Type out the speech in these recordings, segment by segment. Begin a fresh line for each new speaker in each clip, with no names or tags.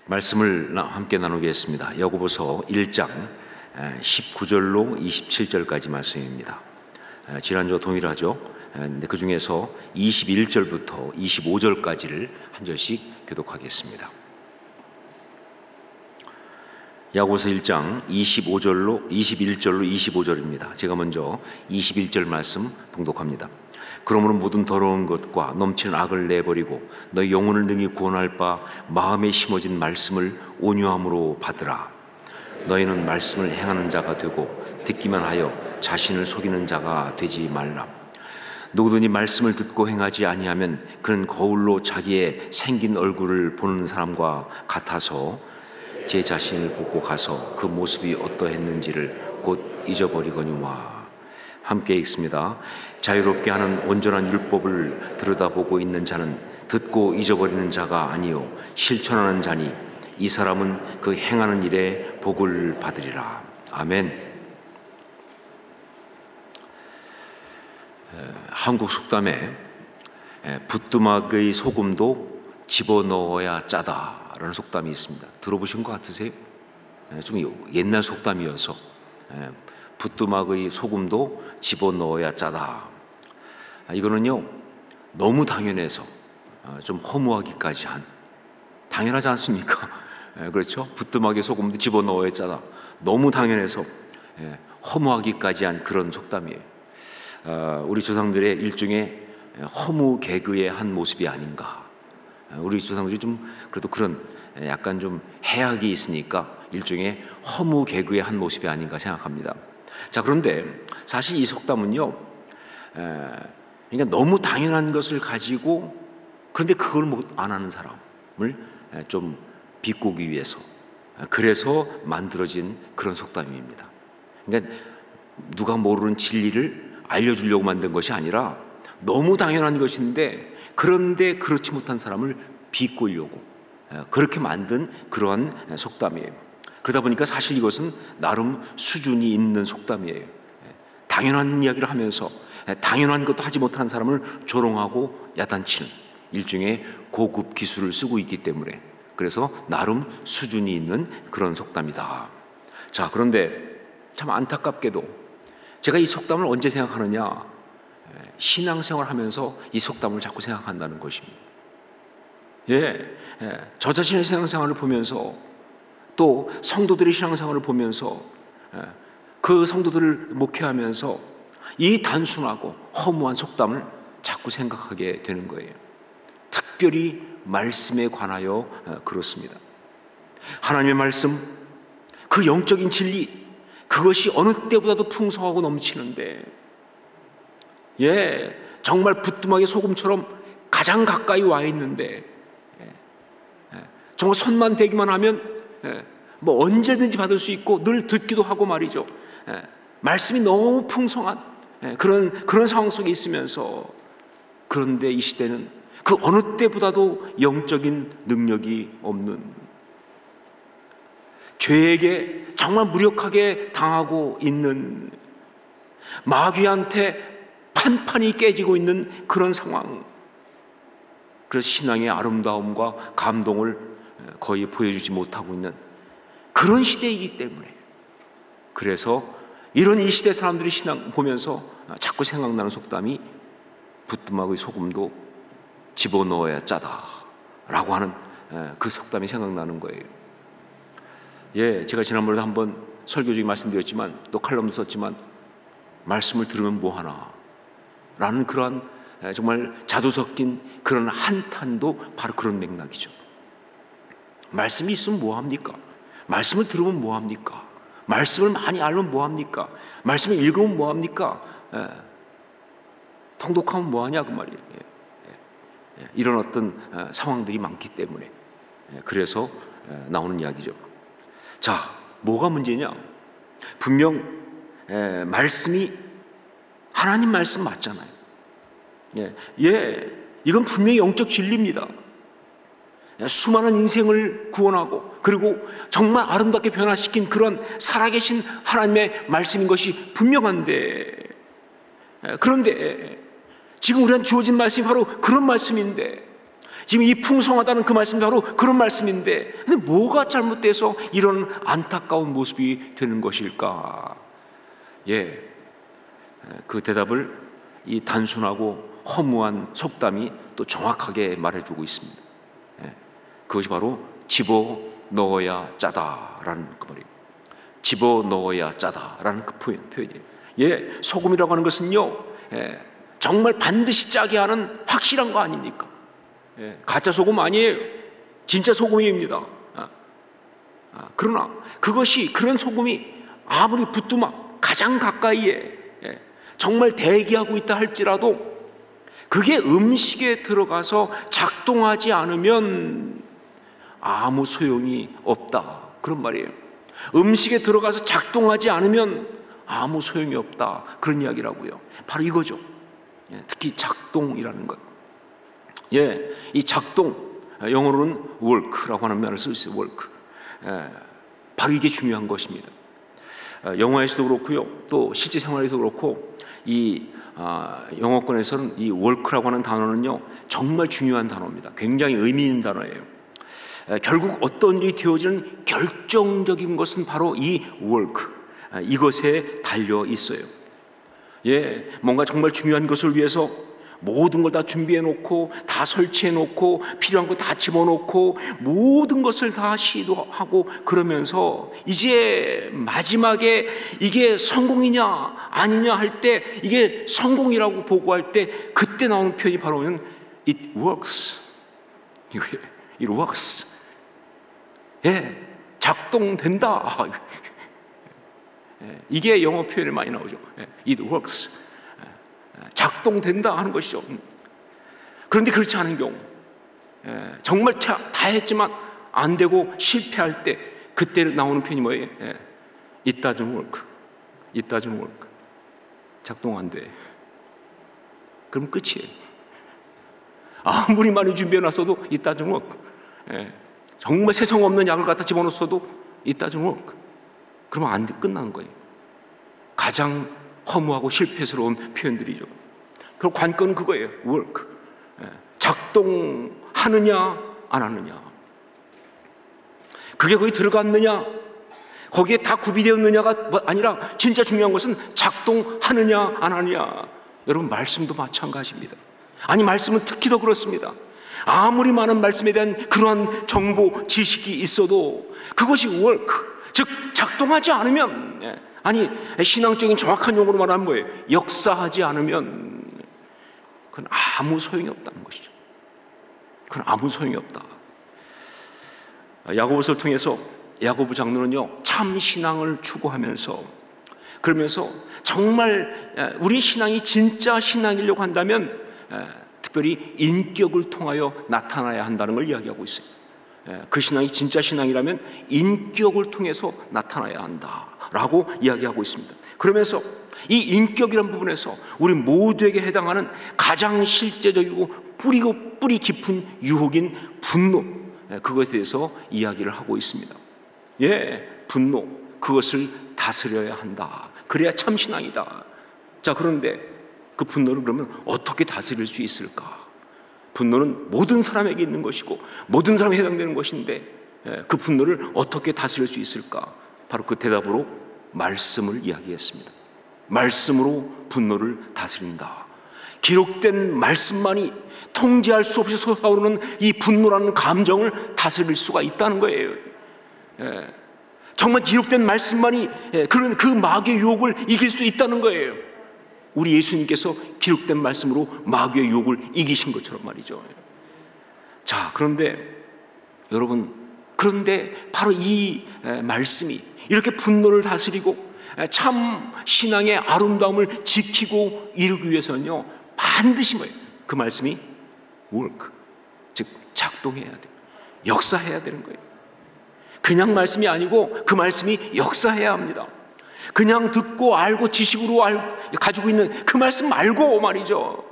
말씀을 함께 나누겠습니다. 야고보서 1장 19절로 27절까지 말씀입니다. 지난주와 동일하죠. 그 중에서 21절부터 25절까지를 한 절씩 교독하겠습니다. 야고보서 1장 21절로 25절입니다. 제가 먼저 21절 말씀 봉독합니다. 그러므로 모든 더러운 것과 넘치는 악을 내버리고 너희 영혼을 능히 구원할 바 마음에 심어진 말씀을 온유함으로 받으라. 너희는 말씀을 행하는 자가 되고 듣기만 하여 자신을 속이는 자가 되지 말라. 누구든지 말씀을 듣고 행하지 아니하면 그는 거울로 자기의 생긴 얼굴을 보는 사람과 같아서 제 자신을 보고 가서 그 모습이 어떠했는지를 곧 잊어버리거니와. 함께 읽습니다. 자유롭게 하는 온전한 율법을 들여다보고 있는 자는 듣고 잊어버리는 자가 아니요 실천하는 자니 이 사람은 그 행하는 일에 복을 받으리라. 아멘. 한국 속담에 부뚜막의 소금도 집어넣어야 짜다라는 속담이 있습니다. 들어보신 것 같으세요? 좀 옛날 속담이어서 부뚜막의 소금도 집어넣어야 짜다. 이거는요 너무 당연해서 좀 허무하기까지 한, 당연하지 않습니까? 그렇죠? 부뚜막의 소금도 집어넣어야 짜다. 너무 당연해서 허무하기까지 한 그런 속담이에요. 우리 조상들의 일종의 허무 개그의 한 모습이 아닌가. 우리 조상들이 좀 그래도 그런 약간 좀 해악이 있으니까 일종의 허무 개그의 한 모습이 아닌가 생각합니다. 자, 그런데 사실 이 속담은요, 그러니까 너무 당연한 것을 가지고 그런데 그걸 안 하는 사람을 좀 비꼬기 위해서, 그래서 만들어진 그런 속담입니다. 그러니까 누가 모르는 진리를 알려주려고 만든 것이 아니라 너무 당연한 것인데 그런데 그렇지 못한 사람을 비꼬려고 그렇게 만든 그러한 속담이에요. 그러다 보니까 사실 이것은 나름 수준이 있는 속담이에요. 당연한 이야기를 하면서 당연한 것도 하지 못한 사람을 조롱하고 야단치는 일종의 고급 기술을 쓰고 있기 때문에, 그래서 나름 수준이 있는 그런 속담이다. 자, 그런데 참 안타깝게도 제가 이 속담을 언제 생각하느냐, 신앙생활 하면서 이 속담을 자꾸 생각한다는 것입니다. 저 자신의 신앙생활을 보면서 또 성도들의 신앙생활을 보면서 그 성도들을 목회하면서 이 단순하고 허무한 속담을 자꾸 생각하게 되는 거예요. 특별히 말씀에 관하여 그렇습니다. 하나님의 말씀, 그 영적인 진리, 그것이 어느 때보다도 풍성하고 넘치는데 정말 부뚜막의 소금처럼 가장 가까이 와 있는데 정말 손만 대기만 하면 뭐 언제든지 받을 수 있고 늘 듣기도 하고 말이죠. 말씀이 너무 풍성한 그런 상황 속에 있으면서, 그런데 이 시대는 그 어느 때보다도 영적인 능력이 없는, 죄에게 정말 무력하게 당하고 있는, 마귀한테 판판이 깨지고 있는 그런 상황. 그래서 신앙의 아름다움과 감동을 거의 보여주지 못하고 있는 그런 시대이기 때문에, 그래서 이런 이 시대 사람들이 신앙 보면서 자꾸 생각나는 속담이 부뚜막의 소금도 집어넣어야 짜다 라고 하는 그 속담이 생각나는 거예요. 제가 지난번에도 한번 설교 중에 말씀드렸지만 또 칼럼도 썼지만, 말씀을 들으면 뭐하나 라는 그러한 정말 자도 섞인 그런 한탄도 바로 그런 맥락이죠. 말씀이 있으면 뭐합니까? 말씀을 들으면 뭐합니까? 말씀을 많이 알면 뭐합니까? 말씀을 읽으면 뭐합니까? 통독하면 뭐하냐 그 말이에요. 이런 어떤 상황들이 많기 때문에, 그래서 나오는 이야기죠. 자, 뭐가 문제냐? 분명 말씀이 하나님 말씀 맞잖아요. 이건 분명히 영적 진리입니다. 수많은 인생을 구원하고 그리고 정말 아름답게 변화시킨 그런 살아계신 하나님의 말씀인 것이 분명한데, 그런데 지금 우리한테 주어진 말씀이 바로 그런 말씀인데 지금 이 풍성하다는 그 말씀이 바로 그런 말씀인데, 근데 뭐가 잘못돼서 이런 안타까운 모습이 되는 것일까? 그 대답을 이 단순하고 허무한 속담이 또 정확하게 말해주고 있습니다. 그것이 바로 집어넣어야 짜다라는 그 말이에요. 집어넣어야 짜다라는 그 표현이에요. 소금이라고 하는 것은요, 정말 반드시 짜게 하는 확실한 거 아닙니까? 가짜 소금 아니에요. 진짜 소금입니다. 그러나 그런 소금이 아무리 부뚜막 가장 가까이에 정말 대기하고 있다 할지라도 그게 음식에 들어가서 작동하지 않으면 아무 소용이 없다, 그런 말이에요. 음식에 들어가서 작동하지 않으면 아무 소용이 없다, 그런 이야기라고요. 바로 이거죠. 특히 작동이라는 것. 이 작동, 영어로는 work라고 하는 말을 쓸 수 있어요. work. 바로 이게 중요한 것입니다. 영화에서도 그렇고요, 또 실제 생활에서 그렇고, 이 영어권에서는 이 work라고 하는 단어는요, 정말 중요한 단어입니다. 굉장히 의미 있는 단어예요. 결국 어떤 일이 되어지는 결정적인 것은 바로 이 work, 이것에 달려 있어요. 뭔가 정말 중요한 것을 위해서 모든 걸 다 준비해 놓고, 다 설치해 놓고, 필요한 거 다 집어넣고, 모든 것을 다 시도하고, 그러면서 이제 마지막에 이게 성공이냐 아니냐 할 때, 이게 성공이라고 보고할 때, 그때 나오는 표현이 바로 it works. it works. 작동된다. 이게 영어 표현에 많이 나오죠. it works. 작동된다 하는 것이죠. 그런데 그렇지 않은 경우, 정말 다 했지만 안 되고 실패할 때, 그때 나오는 표현이 뭐예요? It doesn't work. It doesn't work. 작동 안 돼. 그럼 끝이에요. 아무리 많이 준비해놨어도 It doesn't work. 정말 세상 없는 약을 갖다 집어넣었어도 It doesn't work. 그러면 안 돼. 끝난 거예요. 가장 허무하고 실패스러운 표현들이죠. 그리고 관건은 그거예요. work. 작동하느냐 안 하느냐, 그게 거기 들어갔느냐, 거기에 다 구비되었느냐가 아니라 진짜 중요한 것은 작동하느냐 안 하느냐. 여러분, 말씀도 마찬가지입니다. 아니, 말씀은 특히 더 그렇습니다. 아무리 많은 말씀에 대한 그러한 정보, 지식이 있어도 그것이 work, 즉 작동하지 않으면, 아니 신앙적인 정확한 용어로 말하면 뭐예요? 역사하지 않으면 그건 아무 소용이 없다는 것이죠. 그건 아무 소용이 없다. 야고보서를 통해서 야고보 장로는요, 참 신앙을 추구하면서, 그러면서 정말 우리 신앙이 진짜 신앙이려고 한다면 특별히 인격을 통하여 나타나야 한다는 걸 이야기하고 있어요. 그 신앙이 진짜 신앙이라면 인격을 통해서 나타나야 한다라고 이야기하고 있습니다. 그러면서 이 인격이라는 부분에서 우리 모두에게 해당하는 가장 실제적이고 뿌리 깊은 유혹인 분노, 그것에 대해서 이야기를 하고 있습니다. 분노, 그것을 다스려야 한다. 그래야 참 신앙이다. 자, 그런데 그 분노를 그러면 어떻게 다스릴 수 있을까? 분노는 모든 사람에게 있는 것이고 모든 사람에 해당되는 것인데, 그 분노를 어떻게 다스릴 수 있을까? 바로 그 대답으로 말씀을 이야기했습니다. 말씀으로 분노를 다스린다. 기록된 말씀만이 통제할 수 없이 솟아오르는 이 분노라는 감정을 다스릴 수가 있다는 거예요. 정말 기록된 말씀만이 그런 그 마귀의 유혹을 이길 수 있다는 거예요. 우리 예수님께서 기록된 말씀으로 마귀의 유혹을 이기신 것처럼 말이죠. 자, 그런데 여러분, 그런데 바로 이 말씀이 이렇게 분노를 다스리고 참 신앙의 아름다움을 지키고 이루기 위해서는요, 반드시 뭐예요? 그 말씀이 work, 즉 작동해야 돼요. 역사해야 되는 거예요. 그냥 말씀이 아니고 그 말씀이 역사해야 합니다. 그냥 듣고 알고 지식으로 가지고 있는 그 말씀 말고 말이죠.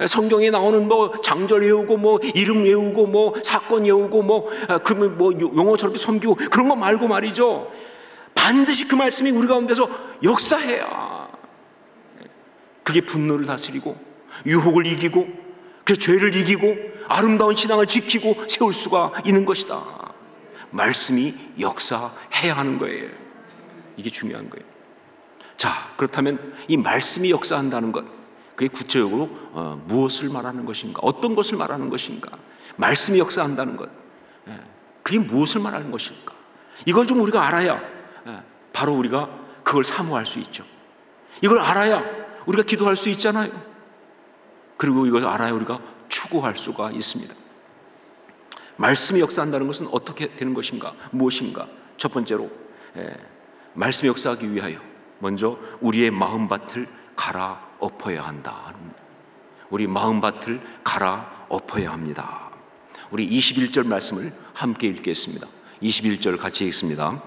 성경에 나오는 뭐 장절 외우고 뭐 이름 외우고 뭐 사건 외우고 뭐 용어 저렇게 섬기고 그런 거 말고 말이죠. 반드시 그 말씀이 우리 가운데서 역사해야, 그게 분노를 다스리고 유혹을 이기고 그 죄를 이기고 아름다운 신앙을 지키고 세울 수가 있는 것이다. 말씀이 역사해야 하는 거예요. 이게 중요한 거예요. 자, 그렇다면 이 말씀이 역사한다는 것, 그게 구체적으로 무엇을 말하는 것인가? 어떤 것을 말하는 것인가? 말씀이 역사한다는 것, 그게 무엇을 말하는 것일까? 이걸 좀 우리가 알아야 바로 우리가 그걸 사모할 수 있죠. 이걸 알아야 우리가 기도할 수 있잖아요. 그리고 이걸 알아야 우리가 추구할 수가 있습니다. 말씀이 역사한다는 것은 어떻게 되는 것인가? 무엇인가? 첫 번째로 말씀이 역사하기 위하여 먼저 우리의 마음밭을 갈아엎어야 한다. 우리 마음밭을 갈아엎어야 합니다. 우리 21절 말씀을 함께 읽겠습니다. 21절 같이 읽습니다.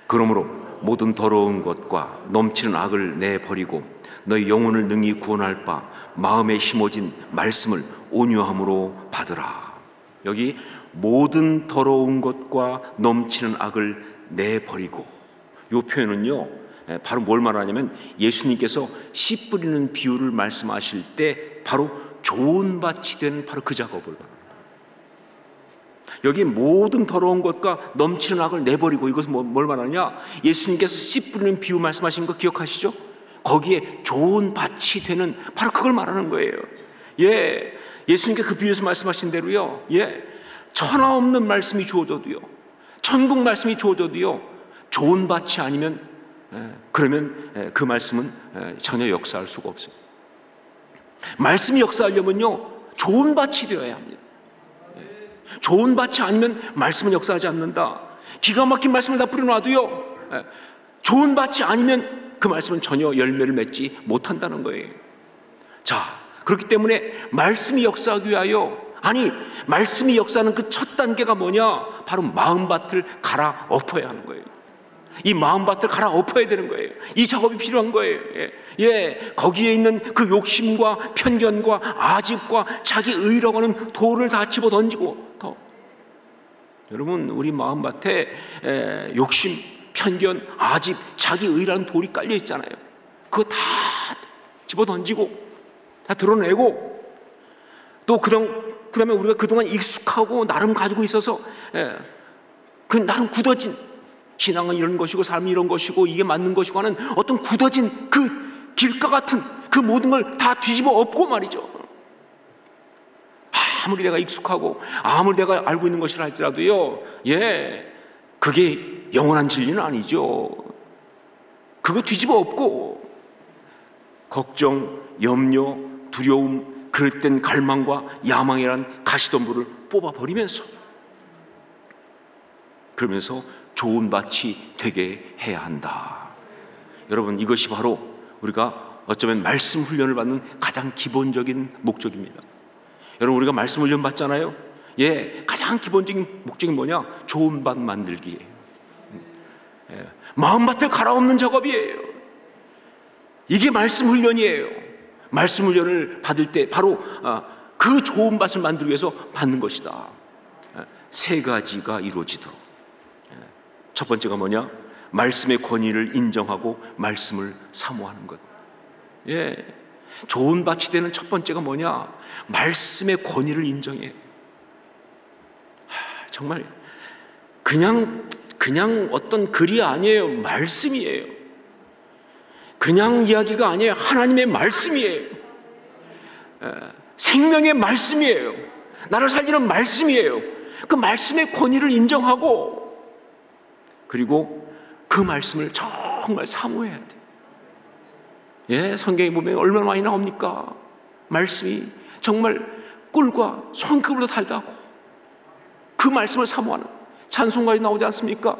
그러므로 모든 더러운 것과 넘치는 악을 내버리고 너희 영혼을 능히 구원할 바 마음에 심어진 말씀을 온유함으로 받으라. 여기 모든 더러운 것과 넘치는 악을 내버리고, 이 표현은요 바로 뭘 말하냐면 예수님께서 씨 뿌리는 비유를 말씀하실 때 바로 좋은 밭이 된 바로 그 작업을 말합니다. 여기 모든 더러운 것과 넘치는 악을 내버리고, 이것은 뭘 말하냐? 예수님께서 씨 뿌리는 비유 말씀하신 거 기억하시죠? 거기에 좋은 밭이 되는 바로 그걸 말하는 거예요. 예수님께서 그 비유에서 말씀하신 대로요, 천하 없는 말씀이 주어져도요, 천국 말씀이 주어져도요, 좋은 밭이 아니면 그러면 그 말씀은 전혀 역사할 수가 없어요. 말씀이 역사하려면요 좋은 밭이 되어야 합니다. 좋은 밭이 아니면 말씀은 역사하지 않는다. 기가 막힌 말씀을 다 뿌려놔도요, 좋은 밭이 아니면 그 말씀은 전혀 열매를 맺지 못한다는 거예요. 자, 그렇기 때문에 말씀이 역사하기 위하여, 말씀이 역사하는 그 첫 단계가 뭐냐? 바로 마음밭을 갈아엎어야 하는 거예요. 이 마음밭을 갈아엎어야 되는 거예요. 이 작업이 필요한 거예요. 거기에 있는 그 욕심과 편견과 아집과 자기 의라고 하는 돌을 다 집어 던지고, 여러분, 우리 마음밭에 욕심, 편견, 아집, 자기 의라는 돌이 깔려 있잖아요. 그거 다 집어 던지고 다 드러내고, 또 그다음에 우리가 그동안 익숙하고 나름 가지고 있어서 그 나름 굳어진 신앙은 이런 것이고 삶은 이런 것이고 이게 맞는 것이고 하는 어떤 굳어진 그 길가 같은 그 모든 걸 다 뒤집어 엎고 말이죠. 아무리 내가 익숙하고 아무리 내가 알고 있는 것이라 할지라도요, 그게 영원한 진리는 아니죠. 그거 뒤집어 엎고 걱정, 염려, 두려움, 그릇된 갈망과 야망이란 가시덤불을 뽑아버리면서, 그러면서 좋은 밭이 되게 해야 한다. 여러분, 이것이 바로 우리가 어쩌면 말씀 훈련을 받는 가장 기본적인 목적입니다. 여러분, 우리가 말씀 훈련 받잖아요. 가장 기본적인 목적이 뭐냐? 좋은 밭 만들기예요. 마음밭을 갈아엎는 작업이에요. 이게 말씀 훈련이에요. 말씀 훈련을 받을 때 바로 그 좋은 밭을 만들기 위해서 받는 것이다. 세 가지가 이루어지도록. 첫 번째가 뭐냐? 말씀의 권위를 인정하고 말씀을 사모하는 것. 좋은 밭이 되는 첫 번째가 뭐냐? 말씀의 권위를 인정해. 정말 그냥 어떤 글이 아니에요. 말씀이에요. 그냥 이야기가 아니에요. 하나님의 말씀이에요. 생명의 말씀이에요. 나를 살리는 말씀이에요. 그 말씀의 권위를 인정하고, 그리고 그 말씀을 정말 사모해야 돼. 성경에 보면 얼마나 많이 나옵니까? 말씀이 정말 꿀과 손금으로 달다고 그 말씀을 사모하는 찬송가에 나오지 않습니까?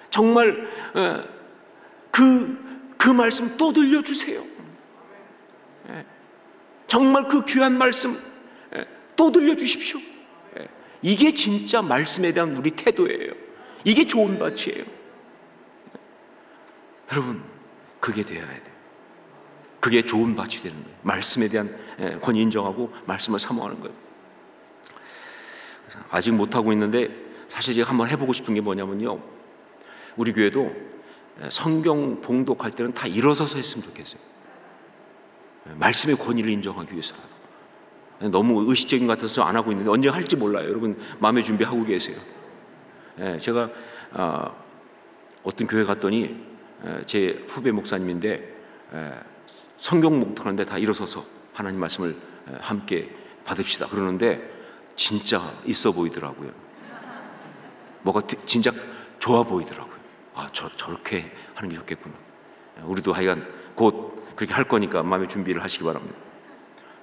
정말 그 말씀 또 들려주세요. 정말 그 귀한 말씀 또 들려주십시오. 이게 진짜 말씀에 대한 우리 태도예요. 이게 좋은 밭이에요. 여러분, 그게 되어야 돼요. 그게 좋은 밭이 되는 거예요. 말씀에 대한 권위 인정하고 말씀을 사모하는 거예요. 아직 못하고 있는데 사실 제가 한번 해보고 싶은 게 뭐냐면요, 우리 교회도 성경 봉독할 때는 다 일어서서 했으면 좋겠어요. 말씀의 권위를 인정하기 위해서라도. 너무 의식적인 것 같아서 안 하고 있는데 언제 할지 몰라요. 여러분 마음의 준비하고 계세요. 제가 어떤 교회 갔더니 제 후배 목사님인데 성경 목통하는데 다 일어서서 하나님 말씀을 함께 받읍시다 그러는데 진짜 있어 보이더라고요. 뭐가 진짜 좋아 보이더라고요. 저렇게 하는 게 좋겠구나. 우리도 하여간 곧 그렇게 할 거니까 마음의 준비를 하시기 바랍니다.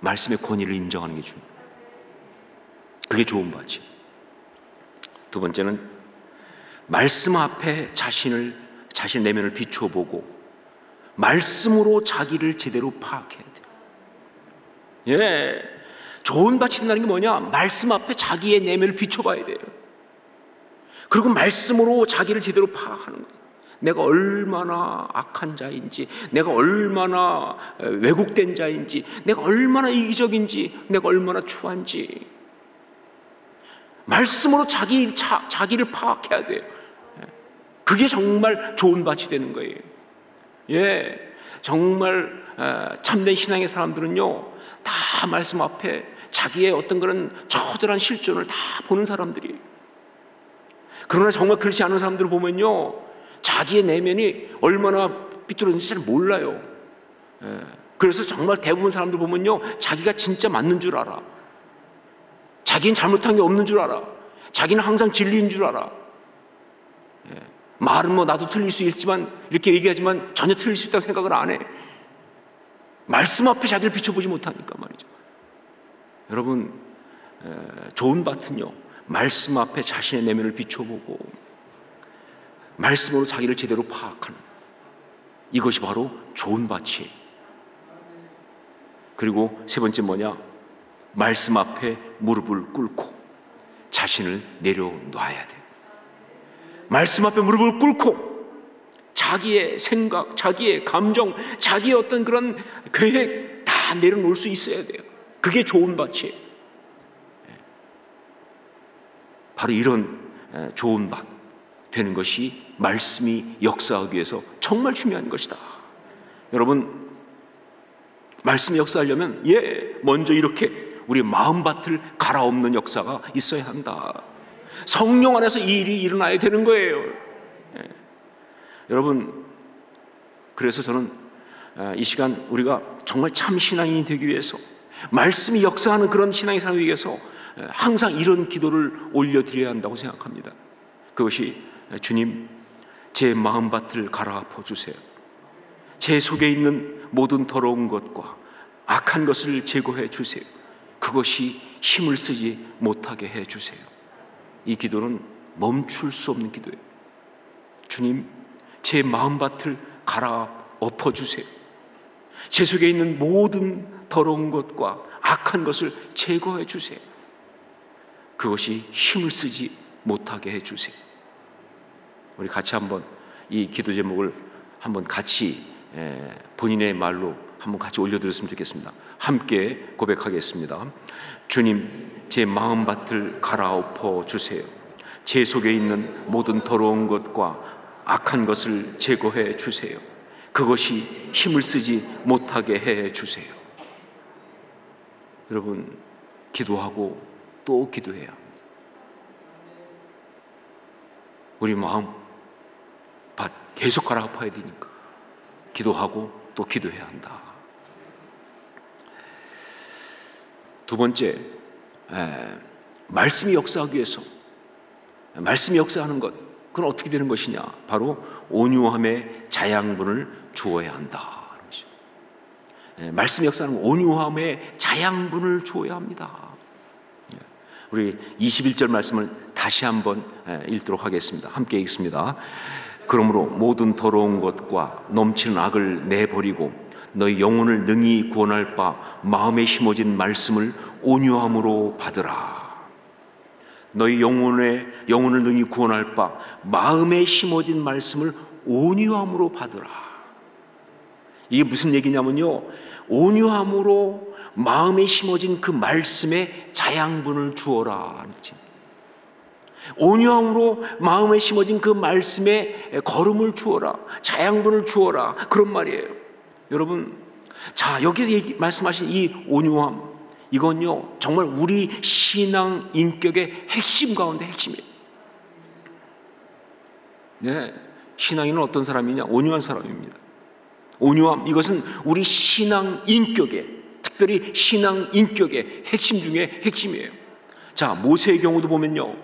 말씀의 권위를 인정하는 게 중요해요. 그게 좋은 바지. 두 번째는 말씀 앞에 자신의 내면을 비추어 보고 말씀으로 자기를 제대로 파악해야 돼요. 좋은 밭이 된다는 게 뭐냐? 말씀 앞에 자기의 내면을 비춰봐야 돼요. 그리고 말씀으로 자기를 제대로 파악하는 거예요. 내가 얼마나 악한 자인지, 내가 얼마나 왜곡된 자인지, 내가 얼마나 이기적인지, 내가 얼마나 추한지 말씀으로 자기를 파악해야 돼요. 그게 정말 좋은 밭이 되는 거예요. 정말 참된 신앙의 사람들은요 다 말씀 앞에 자기의 어떤 그런 처절한 실존을 다 보는 사람들이에요. 그러나 정말 그렇지 않은 사람들을 보면요 자기의 내면이 얼마나 삐뚤어진지 잘 몰라요. 그래서 정말 대부분 사람들 보면요 자기가 진짜 맞는 줄 알아. 자기는 잘못한 게 없는 줄 알아. 자기는 항상 진리인 줄 알아. 말은 뭐 나도 틀릴 수 있지만 이렇게 얘기하지만 전혀 틀릴 수 있다고 생각을 안 해. 말씀 앞에 자기를 비춰보지 못하니까 말이죠. 여러분 좋은 밭은요 말씀 앞에 자신의 내면을 비춰보고 말씀으로 자기를 제대로 파악하는 이것이 바로 좋은 밭이에요. 그리고 세 번째 뭐냐? 말씀 앞에 무릎을 꿇고 자신을 내려놔야 돼요. 말씀 앞에 무릎을 꿇고 자기의 생각, 자기의 감정, 자기의 어떤 그런 계획 다 내려놓을 수 있어야 돼요. 그게 좋은 밭이에요. 바로 이런 좋은 밭 되는 것이 말씀이 역사하기 위해서 정말 중요한 것이다. 여러분 말씀이 역사하려면 먼저 이렇게 우리 마음밭을 갈아엎는 역사가 있어야 한다. 성령 안에서 이 일이 일어나야 되는 거예요. 여러분 그래서 저는 이 시간 우리가 정말 참 신앙인이 되기 위해서 말씀이 역사하는 그런 신앙의 삶을 위해서 항상 이런 기도를 올려드려야 한다고 생각합니다. 그것이 주님 제 마음밭을 갈아엎어 주세요. 제 속에 있는 모든 더러운 것과 악한 것을 제거해 주세요. 그것이 힘을 쓰지 못하게 해 주세요. 이 기도는 멈출 수 없는 기도예요. 주님 제 마음밭을 갈아엎어 주세요. 제 속에 있는 모든 더러운 것과 악한 것을 제거해 주세요. 그것이 힘을 쓰지 못하게 해 주세요. 우리 같이 한번 이 기도 제목을 한번 같이 본인의 말로 한번 같이 올려드렸으면 좋겠습니다. 함께 고백하겠습니다. 주님 제 마음밭을 갈아엎어 주세요. 제 속에 있는 모든 더러운 것과 악한 것을 제거해 주세요. 그것이 힘을 쓰지 못하게 해 주세요. 여러분 기도하고 또 기도해야 합니다. 우리 마음 밭 계속 갈아엎어야 되니까 기도하고 또 기도해야 한다. 두 번째, 말씀이 역사하기 위해서 말씀이 역사하는 것 그건 어떻게 되는 것이냐? 바로 온유함의 자양분을 주어야 한다. 말씀이 역사하는 온유함의 자양분을 주어야 합니다. 우리 21절 말씀을 다시 한번 읽도록 하겠습니다. 함께 읽습니다. 그러므로 모든 더러운 것과 넘치는 악을 내버리고 너희 영혼을 능히 구원할 바 마음에 심어진 말씀을 온유함으로 받으라. 너희 영혼을 능히 구원할 바 마음에 심어진 말씀을 온유함으로 받으라. 이게 무슨 얘기냐면요, 온유함으로 마음에 심어진 그 말씀에 자양분을 주어라. 온유함으로 마음에 심어진 그 말씀에 걸음을 주어라, 자양분을 주어라, 그런 말이에요. 여러분, 자 여기서 말씀하신 이 온유함, 이건요 정말 우리 신앙 인격의 핵심 가운데 핵심이에요. 네, 신앙인은 어떤 사람이냐? 온유한 사람입니다. 온유함, 이것은 우리 신앙 인격의, 특별히 신앙 인격의 핵심 중에 핵심이에요. 자, 모세의 경우도 보면요,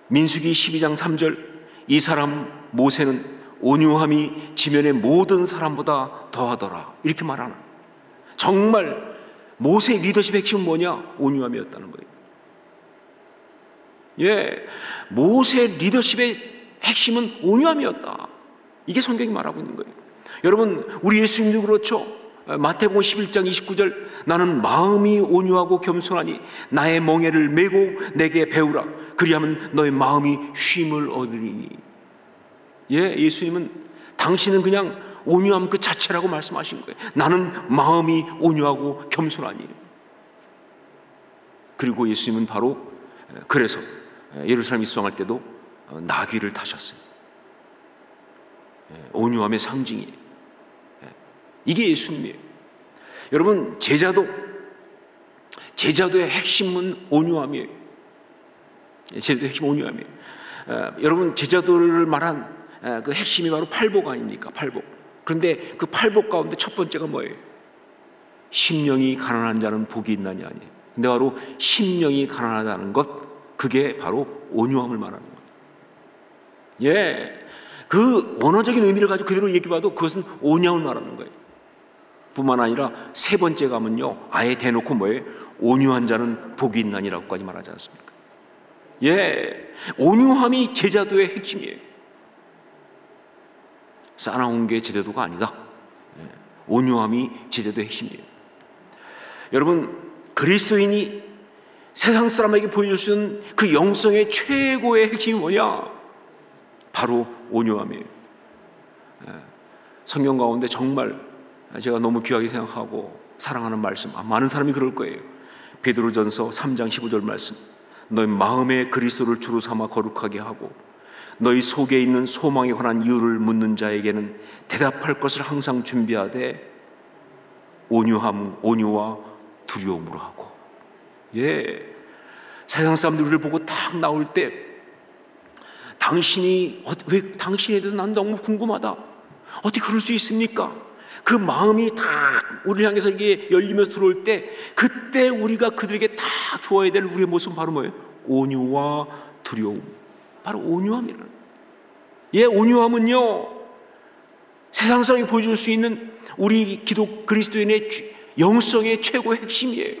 민수기 12장 3절, 이 사람 모세는 온유함이 지면의 모든 사람보다 더하더라, 이렇게 말하는, 정말 모세의 리더십의 핵심은 뭐냐? 온유함이었다는 거예요. 예, 모세의 리더십의 핵심은 온유함이었다. 이게 성경이 말하고 있는 거예요. 여러분, 우리 예수님도 그렇죠. 마태복음 11장 29절, 나는 마음이 온유하고 겸손하니 나의 멍에를 메고 내게 배우라. 그리하면 너의 마음이 쉼을 얻으리니. 예, 예수님은 당신은 그냥 온유함 그 자체라고 말씀하신 거예요. 나는 마음이 온유하고 겸손하니. 그리고 예수님은 바로 그래서 예루살렘 입성할 때도 나귀를 타셨어요. 온유함의 상징이에요. 이게 예수님이에요. 여러분, 제자도의 핵심은 온유함이에요. 제자도의 핵심은 온유함이에요. 여러분, 제자도를 말한 그 핵심이 바로 팔복 아닙니까? 팔복. 그런데 그 팔복 가운데 첫 번째가 뭐예요? 심령이 가난한 자는 복이 있나니 아니에요. 근데 바로 심령이 가난하다는 것, 그게 바로 온유함을 말하는 거예요. 예, 그 원어적인 의미를 가지고 그대로 얘기해봐도 그것은 온유함을 말하는 거예요. 뿐만 아니라 세 번째 가면요, 아예 대놓고 뭐예요? 온유한 자는 복이 있나니라고까지 말하지 않습니까? 예, 온유함이 제자도의 핵심이에요. 쌓아놓은 게 제자도가 아니다. 온유함이 제자도의 핵심이에요. 여러분, 그리스도인이 세상 사람에게 보여줄 수 있는 그 영성의 최고의 핵심이 뭐냐? 바로 온유함이에요. 성경 가운데 정말 제가 너무 귀하게 생각하고 사랑하는 말씀, 많은 사람이 그럴 거예요. 베드로전서 3장 15절 말씀, 너희 마음에 그리스도를 주로 삼아 거룩하게 하고 너희 속에 있는 소망에 관한 이유를 묻는 자에게는 대답할 것을 항상 준비하되 온유와 두려움으로 하고. 예, 세상 사람들이 우리를 보고 딱 나올 때 왜 당신에 대해서 난 너무 궁금하다, 어떻게 그럴 수 있습니까? 그 마음이 딱 우리를 향해서 이게 열리면서 들어올 때, 그때 우리가 그들에게 딱 주어야 될 우리의 모습은 바로 뭐예요? 온유와 두려움. 바로 온유함이라는. 예, 온유함은요, 세상 사람이 보여줄 수 있는 우리 그리스도인의 영성의 최고의 핵심이에요.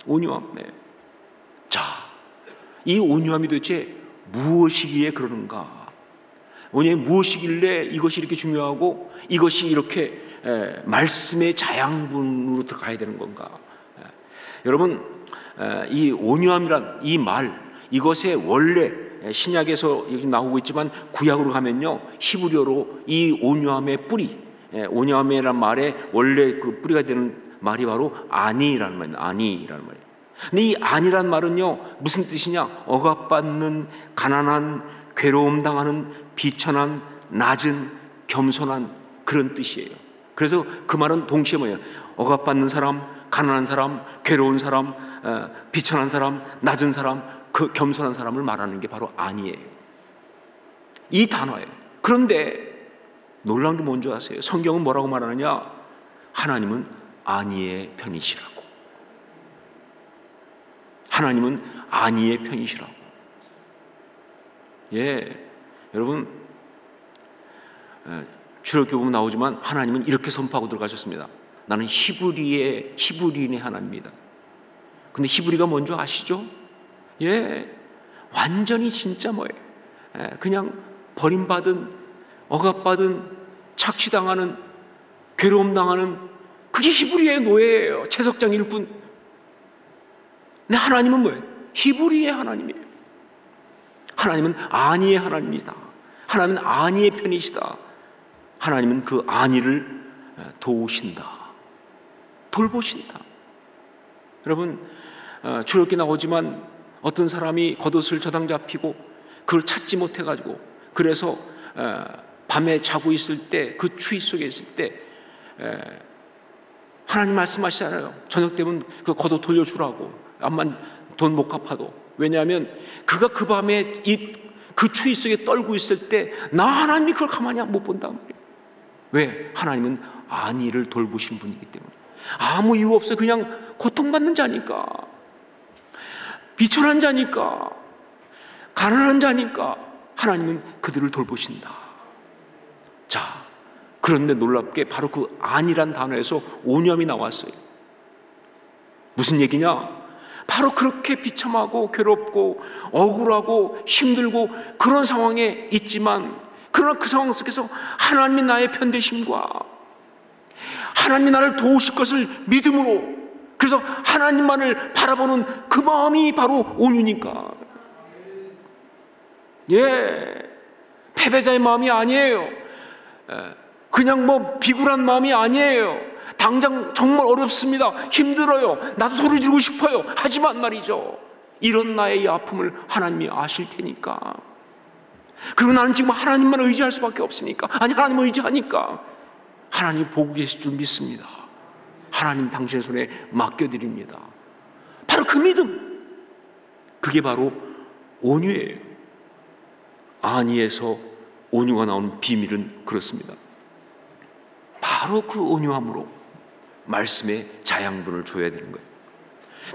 온유함. 네. 자, 이 온유함이 도대체 무엇이기에 그러는가? 무엇이길래 이것이 이렇게 중요하고 이것이 이렇게 말씀의 자양분으로 들어가야 되는 건가? 여러분, 이 온유함이란 이 말, 이것의 원래 신약에서 요즘 나오고 있지만 구약으로 가면요, 히브리어로 이 온유함의 뿌리, 온유함이란 말의 원래 그 뿌리가 되는 말이 바로 아니라는 말이에요. 아니라는 말이에요. 근데 이 아니라는 말은요, 무슨 뜻이냐? 억압받는, 가난한, 괴로움 당하는, 비천한, 낮은, 겸손한 그런 뜻이에요. 그래서 그 말은 동시에 뭐예요? 억압받는 사람, 가난한 사람, 괴로운 사람, 비천한 사람, 낮은 사람, 그 겸손한 사람을 말하는 게 바로 아니에요. 이 단어예요. 그런데 놀라운 게 뭔지 아세요? 성경은 뭐라고 말하느냐? 하나님은 아니의 편이시라고. 하나님은 아니의 편이시라고. 예, 여러분, 출애굽기 보면 나오지만 하나님은 이렇게 선포하고 들어가셨습니다. 나는 히브리인의 하나님이다. 근데 히브리가 뭔지 아시죠? 예, 완전히 진짜 뭐예요? 그냥 버림받은, 억압받은, 착취당하는, 괴로움당하는, 그게 히브리의 노예예요. 채석장 일꾼. 근데 하나님은 뭐예요? 히브리의 하나님이에요. 하나님은 아니의 하나님이다. 하나님은 아니의 편이시다. 하나님은 그 아니를 도우신다, 돌보신다. 여러분, 출애굽기 나오지만 어떤 사람이 겉옷을 저당 잡히고 그걸 찾지 못해가지고, 그래서 밤에 자고 있을 때, 그 추위 속에 있을 때 하나님 말씀하시잖아요. 저녁 되면 그거 걷어 돌려주라고. 암만 돈 못 갚아도. 왜냐하면 그가 그 밤에 그 추위 속에 떨고 있을 때 나 하나님이 그걸 가만히 못 본단 말이에요. 왜? 하나님은 안위를 돌보신 분이기 때문에. 아무 이유 없어 그냥 고통받는 자니까, 비천한 자니까, 가난한 자니까 하나님은 그들을 돌보신다. 자, 그런데 놀랍게 바로 그 안이란 단어에서 온유함이 나왔어요. 무슨 얘기냐? 바로 그렇게 비참하고 괴롭고 억울하고 힘들고 그런 상황에 있지만, 그러나 그 상황 속에서 하나님이 나의 편되심과 하나님이 나를 도우실 것을 믿음으로, 그래서 하나님만을 바라보는 그 마음이 바로 온유니까. 패배자의 마음이 아니에요. 그냥 뭐 비굴한 마음이 아니에요. 당장 정말 어렵습니다. 힘들어요. 나도 소리 지르고 싶어요. 하지만 말이죠, 이런 나의 이 아픔을 하나님이 아실 테니까. 그리고 나는 지금 하나님만 의지할 수밖에 없으니까, 아니 하나님을 의지하니까 하나님 보고 계실 줄 믿습니다. 하나님 당신의 손에 맡겨드립니다. 바로 그 믿음, 그게 바로 온유예요. 안위에서 온유가 나오는 비밀은 그렇습니다. 바로 그 온유함으로 말씀에 자양분을 줘야 되는 거예요.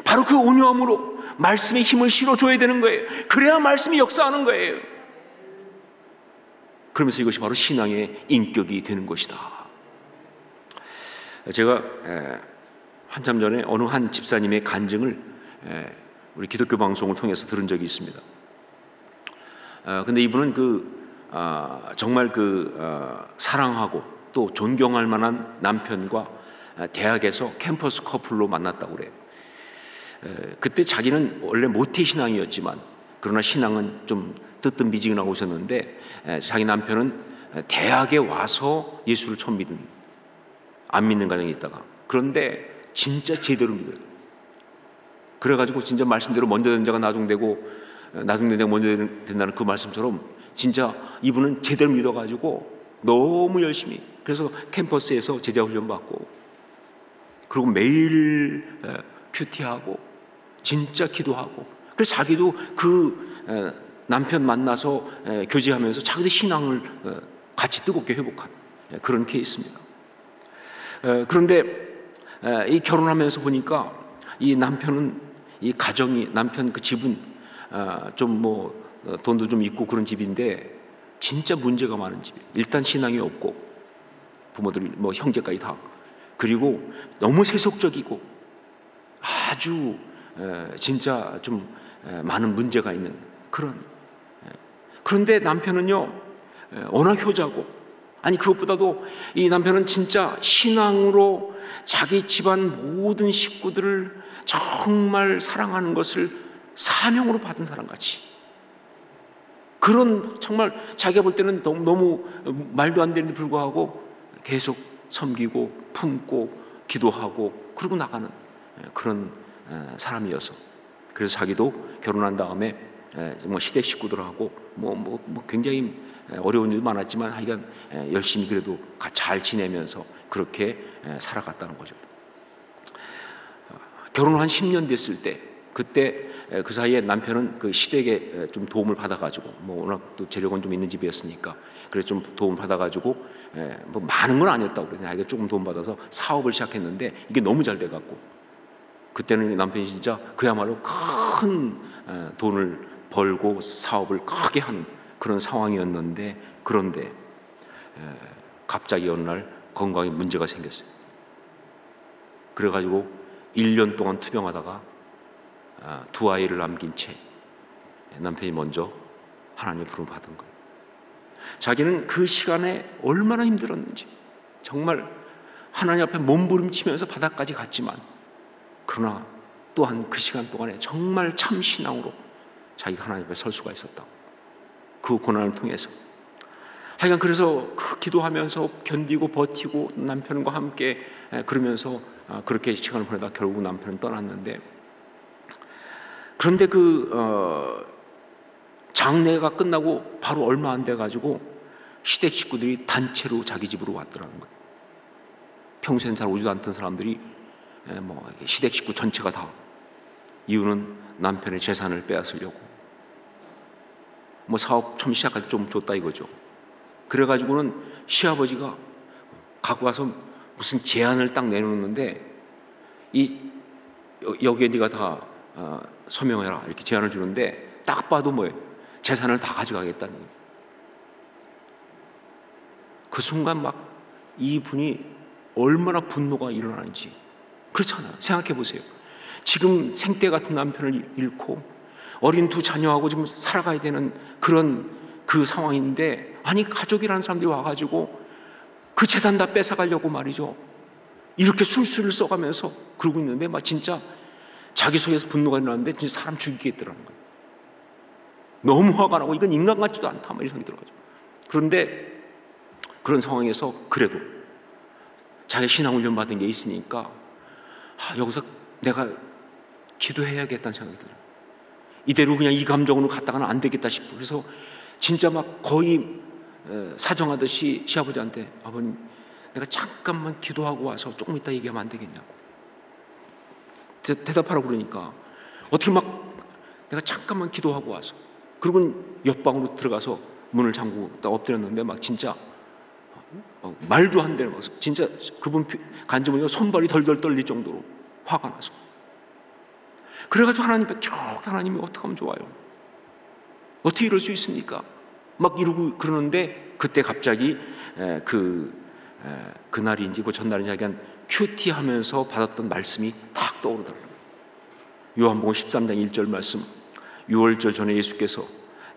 바로 그 온유함으로 말씀에 힘을 실어줘야 되는 거예요. 그래야 말씀이 역사하는 거예요. 그러면서 이것이 바로 신앙의 인격이 되는 것이다. 제가 한참 전에 어느 한 집사님의 간증을 우리 기독교 방송을 통해서 들은 적이 있습니다. 근데 이분은 정말 사랑하고 또 존경할 만한 남편과 대학에서 캠퍼스 커플로 만났다고 그래요. 그때 자기는 원래 모태 신앙이었지만, 그러나 신앙은 좀 뜨뜻미지근하고 있었는데, 자기 남편은 대학에 와서 예수를 처음 안 믿는 가정에 있다가, 그런데 진짜 제대로 믿어요. 그래가지고 진짜 말씀대로 먼저 된 자가 나중되고 나중된 자가 먼저 된다는 그 말씀처럼 진짜 이분은 제대로 믿어가지고 너무 열심히, 그래서 캠퍼스에서 제자훈련 받고, 그리고 매일 큐티하고 진짜 기도하고, 그래서 자기도 그 남편 만나서 교제하면서 자기도 신앙을 같이 뜨겁게 회복한 그런 케이스입니다. 그런데 이 결혼하면서 보니까 이 남편은, 이 가정이, 남편 그 집은 좀 돈도 좀 있고 그런 집인데 진짜 문제가 많은 집이에요. 일단 신앙이 없고, 부모들이 형제까지 다, 그리고 너무 세속적이고 아주 진짜 좀 많은 문제가 있는 그런. 그런데 남편은요 워낙 효자고, 아니 그것보다도 이 남편은 진짜 신앙으로 자기 집안 모든 식구들을 정말 사랑하는 것을 사명으로 받은 사람같이, 그런 정말 자기가 볼 때는 너무 말도 안 되는데 불구하고 계속 섬기고 품고 기도하고 그러고 나가는 그런 사람이어서, 그래서 자기도 결혼한 다음에 시댁 식구들하고 굉장히 어려운 일도 많았지만 하여간 열심히 그래도 잘 지내면서 그렇게 살아갔다는 거죠. 결혼 한 10년 됐을 때, 그때 그 사이에 남편은 그 시댁에 좀 도움을 받아가지고, 워낙 또 재력은 좀 있는 집이었으니까 그래서 좀 도움을 받아가지고, 많은 건 아니었다고 그러냐, 이게 조금 도움 받아서 사업을 시작했는데 이게 너무 잘 돼갖고, 그때는 남편이 진짜 그야말로 큰 돈을 벌고 사업을 크게 하는 그런 상황이었는데, 그런데 갑자기 어느 날 건강에 문제가 생겼어요. 그래가지고 1년 동안 투병하다가 두 아이를 남긴 채 남편이 먼저 하나님의 부름을 받은 거예요. 자기는 그 시간에 얼마나 힘들었는지, 정말 하나님 앞에 몸부림치면서 바닥까지 갔지만, 그러나 또한 그 시간 동안에 정말 참 신앙으로 자기가 하나님 앞에 설 수가 있었다. 그 고난을 통해서. 하여간 그래서 기도하면서 견디고 버티고 남편과 함께 그러면서 그렇게 시간을 보내다 결국 남편은 떠났는데, 그런데 장례가 끝나고 바로 얼마 안 돼가지고 시댁 식구들이 단체로 자기 집으로 왔더라는 거예요. 평소엔 잘 오지도 않던 사람들이 시댁 식구 전체가 다, 이유는 남편의 재산을 빼앗으려고, 사업 처음 시작할 때 좀 줬다 이거죠. 그래가지고는 시아버지가 갖고 와서 무슨 제안을 딱 내놓는데, 여기에 네가 다 서명해라 이렇게 제안을 주는데, 딱 봐도 재산을 다 가져가겠다는 거예요. 그 순간 막 이분이 얼마나 분노가 일어나는지. 그렇잖아요. 생각해 보세요. 지금 생떼 같은 남편을 잃고 어린 두 자녀하고 지금 살아가야 되는 그런 그 상황인데, 아니 가족이라는 사람들이 와가지고 그 재산 다 뺏어가려고 말이죠. 이렇게 술수를 써가면서 그러고 있는데 막 진짜 자기 속에서 분노가 일어나는데 진짜 사람 죽이겠더라는 거예요. 너무 화가 나고 이건 인간 같지도 않다 막 이런 생각이 들어가지고. 그런데 그런 상황에서 그래도 자기 신앙훈련 받은 게 있으니까 여기서 내가 기도해야겠다는 생각이 들어요. 이대로 그냥 이 감정으로 갔다가는 안 되겠다 싶어. 그래서 진짜 막 거의 사정하듯이 시아버지한테, 아버님 내가 잠깐만 기도하고 와서 조금 이따 얘기하면 안 되겠냐고 대답하라고 그러니까, 어떻게 막 내가 잠깐만 기도하고 와서, 그리고 옆방으로 들어가서 문을 잠그고 딱 엎드렸는데 막 진짜 말도 안 되는 거서 진짜 그분 간증보니까 손발이 덜덜 떨릴 정도로 화가 나서, 그래가지고 하나님이 어떻게 하면 좋아요? 어떻게 이럴 수 있습니까? 막 이러고 그러는데, 그때 갑자기 그날인지 그 전날인지 하여간 큐티 하면서 받았던 말씀이 딱 떠오르더라고요. 요한복음 13장 1절 말씀, 6월절 전에 예수께서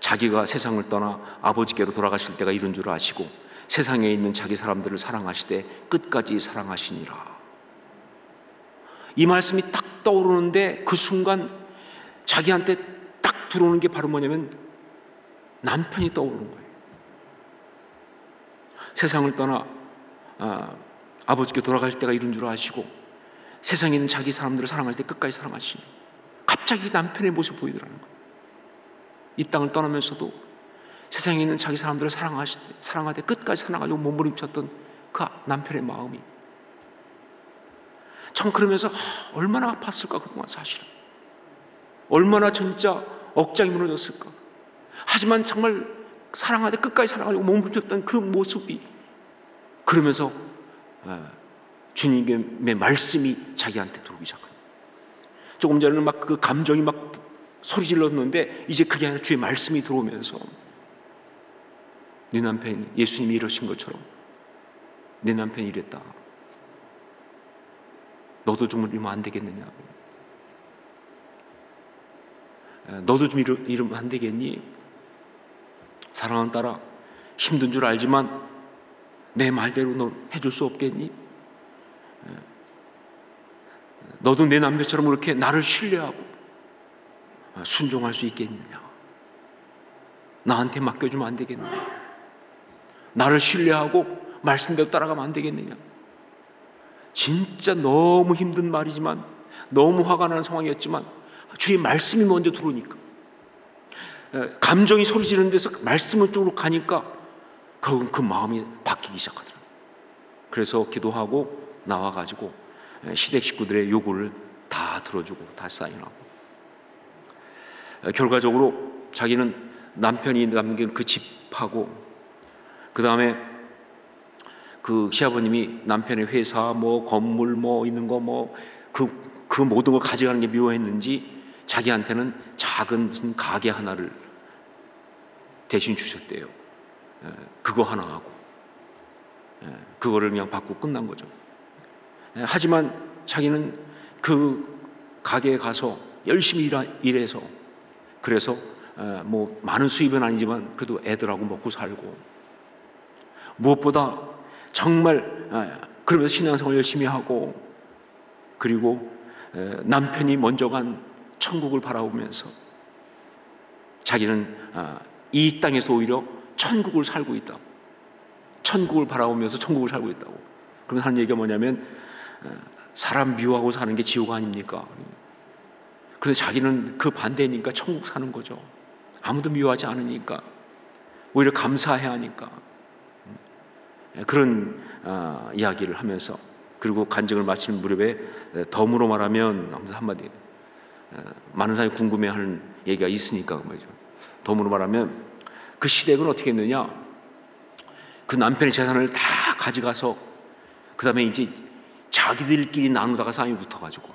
자기가 세상을 떠나 아버지께로 돌아가실 때가 이른 줄 아시고 세상에 있는 자기 사람들을 사랑하시되 끝까지 사랑하시니라. 이 말씀이 딱 떠오르는데, 그 순간 자기한테 딱 들어오는 게 바로 뭐냐면 남편이 떠오르는 거예요. 세상을 떠나 아버지께 돌아가실 때가 이른 줄 아시고 세상에 있는 자기 사람들을 사랑하실 때 끝까지 사랑하시니, 갑자기 남편의 모습이 보이더라는 거예요. 이 땅을 떠나면서도 세상에 있는 자기 사람들을 사랑하되 끝까지 사랑하려고 몸부림쳤던 그 남편의 마음이 참, 그러면서 얼마나 아팠을까 그동안. 사실은 얼마나 진짜 억장이 무너졌을까. 하지만 정말 사랑하되 끝까지 사랑하려고 몸부림쳤던 그 모습이, 그러면서 주님의 말씀이 자기한테 들어오기 시작합니다. 조금 전에는 막 그 감정이 막 소리 질렀는데, 이제 그게 아니라 주의 말씀이 들어오면서, 네 남편이 예수님이 이러신 것처럼 네 남편이 이랬다, 너도 좀 이러면 안 되겠느냐, 너도 좀 이러면 안 되겠니? 사랑하는 딸아, 힘든 줄 알지만 내 말대로 너 해줄 수 없겠니? 너도 내 남편처럼 그렇게 나를 신뢰하고 순종할 수 있겠느냐? 나한테 맡겨주면 안 되겠느냐? 나를 신뢰하고 말씀대로 따라가면 안 되겠느냐? 진짜 너무 힘든 말이지만, 너무 화가 나는 상황이었지만 주의 말씀이 먼저 들어오니까, 감정이 소리 지르는 데서 말씀을 쪽으로 가니까 그 마음이 바뀌기 시작하더라고요. 그래서 기도하고 나와가지고 시댁 식구들의 요구를 다 들어주고 다 사인하고, 결과적으로 자기는 남편이 남긴 그 집하고, 그 다음에 그 시아버님이 남편의 회사 건물 있는 거 그 모든 걸 가져가는 게 미워했는지 자기한테는 작은 무슨 가게 하나를 대신 주셨대요. 그거 하나 하고 그거를 그냥 받고 끝난 거죠. 하지만 자기는 그 가게에 가서 열심히 일해서, 그래서 많은 수입은 아니지만 그래도 애들하고 먹고 살고, 무엇보다 정말 그러면서 신앙생활 열심히 하고, 그리고 남편이 먼저 간 천국을 바라보면서 자기는 이 땅에서 오히려 천국을 살고 있다, 천국을 바라보면서 천국을 살고 있다고. 그러면 하는 얘기가 뭐냐면, 사람 미워하고 사는 게 지옥 아닙니까? 그런데 자기는 그 반대니까 천국 사는 거죠. 아무도 미워하지 않으니까, 오히려 감사해야 하니까. 그런 이야기를 하면서 그리고 간증을 마칠 무렵에 덤으로 말하면 한마디, 많은 사람이 궁금해하는 얘기가 있으니까 말이죠. 덤으로 말하면 그 시댁은 어떻게 했느냐, 그 남편의 재산을 다 가져가서 그 다음에 이제 자기들끼리 나누다가 싸움이 붙어가지고,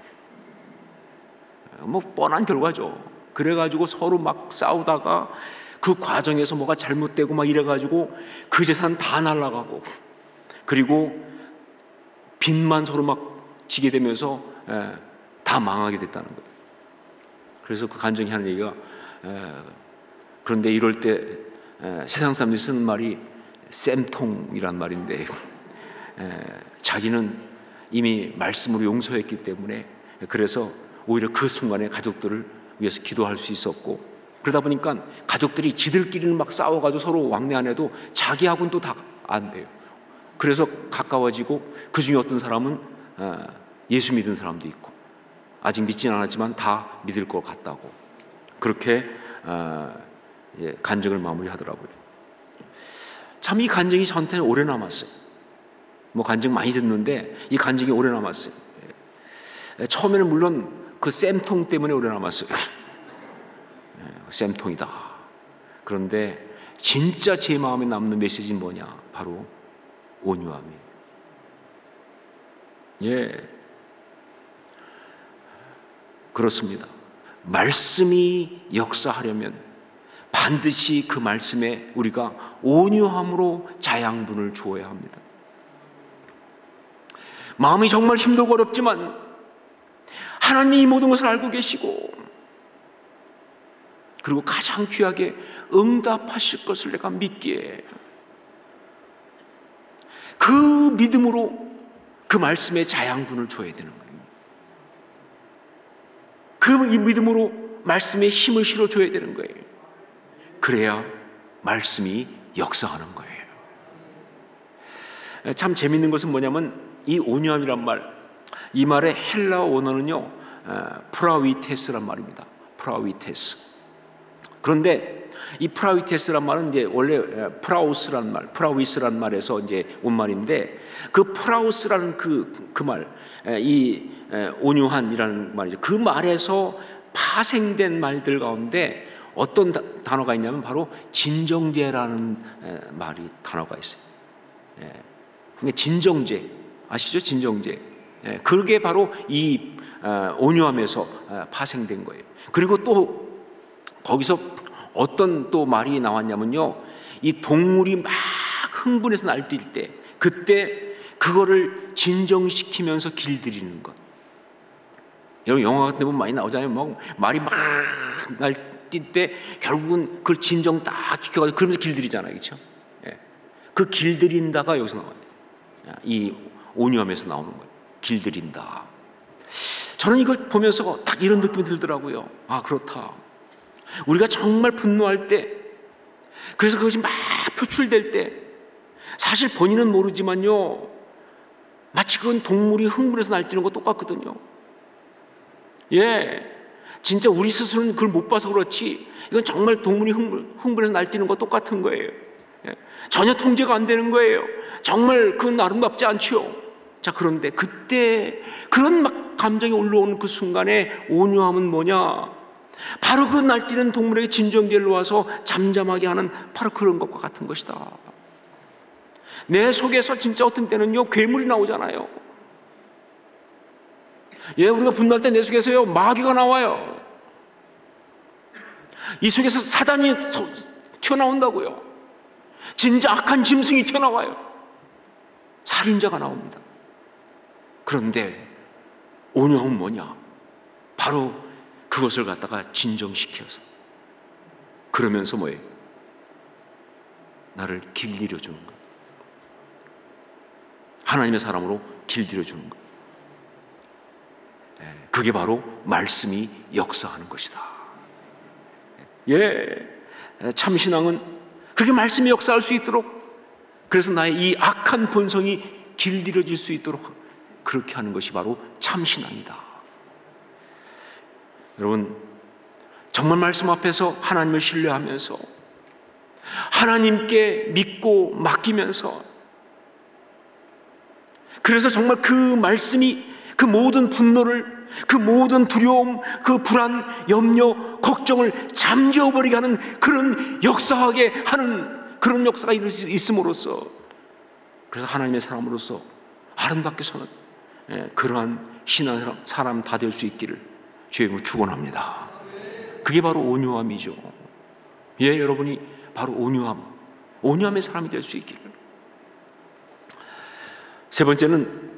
뭐 뻔한 결과죠. 그래가지고 서로 막 싸우다가 그 과정에서 뭐가 잘못되고 막 이래가지고 그 재산 다 날아가고, 그리고 빚만 서로 막 지게 되면서 다 망하게 됐다는 거예요. 그래서 그 간증이 하는 얘기가, 그런데 이럴 때 세상 사람들이 쓰는 말이 쌤통이란 말인데, 자기는 이미 말씀으로 용서했기 때문에 그래서 오히려 그 순간에 가족들을 위해서 기도할 수 있었고, 그러다 보니까 가족들이 지들끼리는 막 싸워가지고 서로 왕래 안 해도 자기하고는 또 다 안 돼요. 그래서 가까워지고, 그 중에 어떤 사람은 예수 믿은 사람도 있고, 아직 믿진 않았지만 다 믿을 것 같다고, 그렇게 간증을 마무리하더라고요. 참 이 간증이 저한테는 오래 남았어요. 뭐 간증 많이 듣는데 이 간증이 오래 남았어요. 처음에는 물론 그 쌤통 때문에 오래 남았어요. 쌤통이다. 그런데 진짜 제 마음에 남는 메시지는 뭐냐, 바로 온유함이에요. 예, 그렇습니다. 말씀이 역사하려면 반드시 그 말씀에 우리가 온유함으로 자양분을 주어야 합니다. 마음이 정말 힘들고 어렵지만 하나님이 이 모든 것을 알고 계시고, 그리고 가장 귀하게 응답하실 것을 내가 믿기에, 그 믿음으로 그 말씀에 자양분을 줘야 되는 거예요. 그 믿음으로 말씀에 힘을 실어줘야 되는 거예요. 그래야 말씀이 역사하는 거예요. 참 재밌는 것은 뭐냐면 이 온유함이란 말, 이 말의 헬라어 원어는요, 프라위테스란 말입니다. 프라위테스. 그런데 이 프라위테스란 말은 이제 원래 프라우스란 말, 프라위스란 말에서 이제 온 말인데, 그 프라우스라는 그 말, 이 온유한이라는 말이죠. 그 말에서 파생된 말들 가운데 어떤 단어가 있냐면 바로 진정제라는 단어가 있어요. 그러니까 진정제, 아시죠? 진정제. 그게 바로 이 온유함에서 파생된 거예요. 그리고 또 거기서 어떤 또 말이 나왔냐면요, 이 동물이 막 흥분해서 날뛸 때, 그때 그거를 진정시키면서 길들이는 것. 여러분 영화 같은 데 보면 많이 나오잖아요. 막 말이 막 날뛸 때 결국은 그걸 진정 딱 시켜가지고 그러면서 길들이잖아요, 그렇죠? 그 길들인다가 여기서 나와요. 이 온유함에서 나오는 거예요. 길들인다. 저는 이걸 보면서 딱 이런 느낌이 들더라고요. 아, 그렇다. 우리가 정말 분노할 때, 그래서 그것이 막 표출될 때, 사실 본인은 모르지만요, 마치 그건 동물이 흥분해서 날뛰는 거 똑같거든요. 예, 진짜 우리 스스로는 그걸 못 봐서 그렇지, 이건 정말 동물이 흥분해서 날뛰는 거 똑같은 거예요. 예, 전혀 통제가 안 되는 거예요. 정말 그건 아름답지 않죠. 자, 그런데 그때 그런 막 감정이 올라오는 그 순간에 온유함은 뭐냐? 바로 그 날뛰는 동물에게 진정제를 놓아서 잠잠하게 하는 바로 그런 것과 같은 것이다. 내 속에서 진짜 어떤 때는요, 괴물이 나오잖아요. 예, 우리가 분노할 때 내 속에서요, 마귀가 나와요. 이 속에서 사단이 튀어나온다고요. 진짜 악한 짐승이 튀어나와요. 살인자가 나옵니다. 그런데 온유함은 뭐냐? 바로 그것을 갖다가 진정시켜서, 그러면서 뭐예요? 나를 길들여 주는 거예요. 하나님의 사람으로 길들여 주는 거예요. 그게 바로 말씀이 역사하는 것이다. 예, 참신앙은 그렇게 말씀이 역사할 수 있도록, 그래서 나의 이 악한 본성이 길들여질 수 있도록 그렇게 하는 것이 바로 참신앙이다. 여러분, 정말 말씀 앞에서 하나님을 신뢰하면서 하나님께 믿고 맡기면서 그래서 정말 그 말씀이 그 모든 분노를, 그 모든 두려움, 그 불안, 염려, 걱정을 잠재워버리게 하는 그런 역사하게 하는 그런 역사가 있음으로써, 그래서 하나님의 사람으로서 아름답게 사는 그러한 신한 사람 다 될 수 있기를 주의 이름으로 축원합니다. 그게 바로 온유함이죠. 예, 여러분이 바로 온유함의 사람이 될 수 있기를. 세 번째는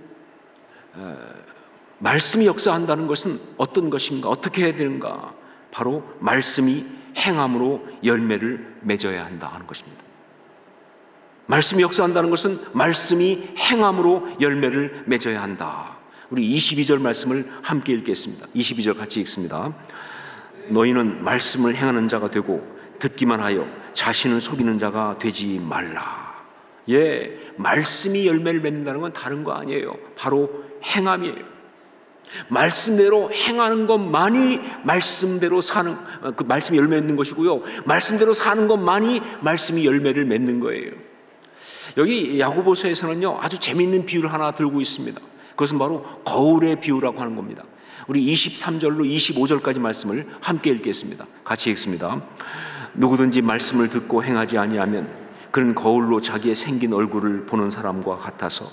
말씀이 역사한다는 것은 어떤 것인가, 어떻게 해야 되는가? 바로 말씀이 행함으로 열매를 맺어야 한다 하는 것입니다. 말씀이 역사한다는 것은 말씀이 행함으로 열매를 맺어야 한다. 우리 22절 말씀을 함께 읽겠습니다. 22절 같이 읽습니다. 너희는 말씀을 행하는 자가 되고 듣기만 하여 자신을 속이는 자가 되지 말라. 예, 말씀이 열매를 맺는다는 건 다른 거 아니에요. 바로 행함이에요. 말씀대로 행하는 것만이 말씀대로 사는, 그 말씀이 열매 맺는 것이고요, 말씀대로 사는 것만이 말씀이 열매를 맺는 거예요. 여기 야고보서에서는요 아주 재미있는 비유를 하나 들고 있습니다. 그것은 바로 거울의 비유라고 하는 겁니다. 우리 23절로 25절까지 말씀을 함께 읽겠습니다. 같이 읽습니다. 누구든지 말씀을 듣고 행하지 아니하면 그는 거울로 자기의 생긴 얼굴을 보는 사람과 같아서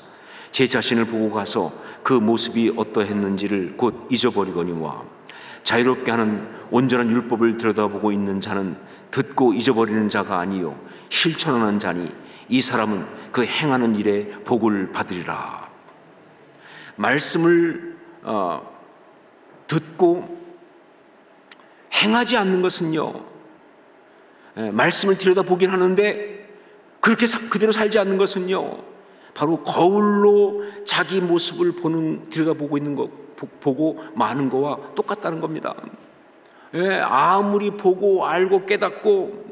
제 자신을 보고 가서 그 모습이 어떠했는지를 곧 잊어버리거니와, 자유롭게 하는 온전한 율법을 들여다보고 있는 자는 듣고 잊어버리는 자가 아니요 실천하는 자니 이 사람은 그 행하는 일에 복을 받으리라. 말씀을 듣고 행하지 않는 것은요, 말씀을 들여다보긴 하는데 그렇게 그대로 살지 않는 것은요, 바로 거울로 자기 모습을 들여다보고 있는 것, 보고 마는 거와 똑같다는 겁니다. 예, 아무리 보고 알고 깨닫고,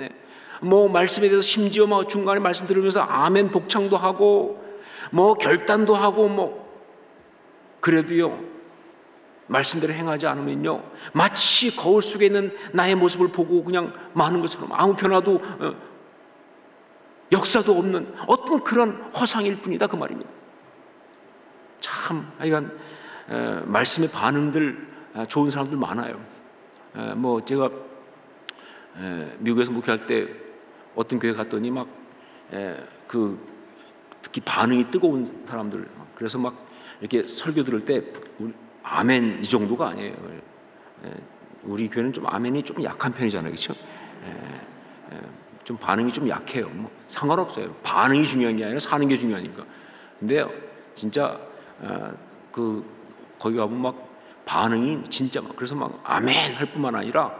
뭐 말씀에 대해서 심지어 막 중간에 말씀 들으면서 아멘 복창도 하고 뭐 결단도 하고 뭐 그래도요, 말씀대로 행하지 않으면요, 마치 거울 속에 있는 나의 모습을 보고 그냥 마는 것처럼 아무 변화도 역사도 없는 어떤 그런 허상일 뿐이다, 그 말입니다. 참 하여간 말씀의 반응들 좋은 사람들 많아요. 뭐 제가 미국에서 목회할 때 어떤 교회 갔더니 막 특히 반응이 뜨거운 사람들, 그래서 막 이렇게 설교 들을 때 아멘 이 정도가 아니에요. 우리 교회는 좀 아멘이 좀 약한 편이잖아요, 그렇죠? 좀 반응이 좀 약해요. 뭐 상관없어요. 반응이 중요한 게 아니라 사는 게 중요하니까. 근데 진짜 거기 가면 막 반응이 진짜 막, 그래서 막 아멘 할 뿐만 아니라